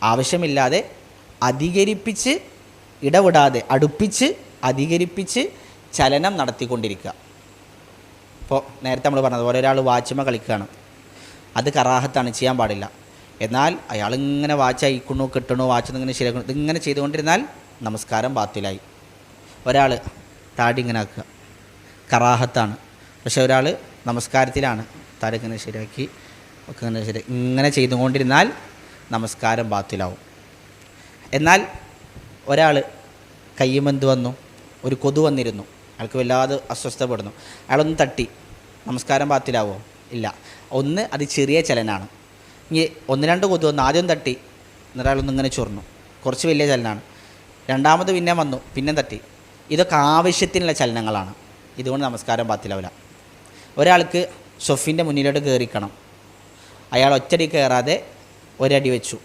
ആവശ്യമില്ലാതെ അധികരിപ്പിച്ച് ഇടവിടാതെ അടുപ്പിച്ച് അധികരിപ്പിച്ച് ചലനം നടത്തിക്കൊണ്ടിരിക്കുക. ഇപ്പോൾ നേരത്തെ നമ്മൾ പറഞ്ഞതുപോലെ ഒരാൾ വാച്ചുമ കളിക്കുകയാണ്, അത് കറാഹത്താണ്, ചെയ്യാൻ പാടില്ല. എന്നാൽ അയാളിങ്ങനെ വാച്ച് അയക്കണു കിട്ടണു വാച്ച് ഇങ്ങനെ ശരിയാക്കണു, ഇതിങ്ങനെ ചെയ്തുകൊണ്ടിരുന്നാൽ നമസ്കാരം ബാത്തിലായി. ഒരാൾ താടി ഇങ്ങനെ ആക്കുക, കറാഹത്താണ്. പക്ഷേ ഒരാൾ നമസ്കാരത്തിലാണ്, താടി ഇങ്ങനെ ശരിയാക്കി ഒക്കെ ഇങ്ങനെ ശരി ഇങ്ങനെ ചെയ്തുകൊണ്ടിരുന്നാൽ നമസ്കാരം ബാത്തിലാവും. എന്നാൽ ഒരാൾ കയ്യുമെന്ത് വന്നു, ഒരു കൊതു വന്നിരുന്നു, അയാൾക്ക് വല്ലാതെ അസ്വസ്ഥപ്പെടുന്നു, അയാളൊന്ന് തട്ടി, നമസ്കാരം ബാത്തിലാവോ? ഇല്ല. ഒന്ന് അത് ചെറിയ ചലനാണ്. ഇനി 1-2 കൊതു വന്നു, ആദ്യം തട്ടി, എന്നിട്ടയാളൊന്നിങ്ങനെ ചൊറിഞ്ഞു, കുറച്ച് വലിയ ചലനാണ്. രണ്ടാമത് പിന്നെ വന്നു, പിന്നെ തട്ടി. ഇതൊക്കെ ആവശ്യത്തിനുള്ള ചലനങ്ങളാണ്, ഇതുകൊണ്ട് നമസ്കാരം ബാത്തിലാവില്ല. ഒരാൾക്ക് ഷൊഫിൻ്റെ മുന്നിലോട്ട് കയറിക്കണം, അയാൾ ഒറ്റയടി കയറാതെ ഒരടി വെച്ചു,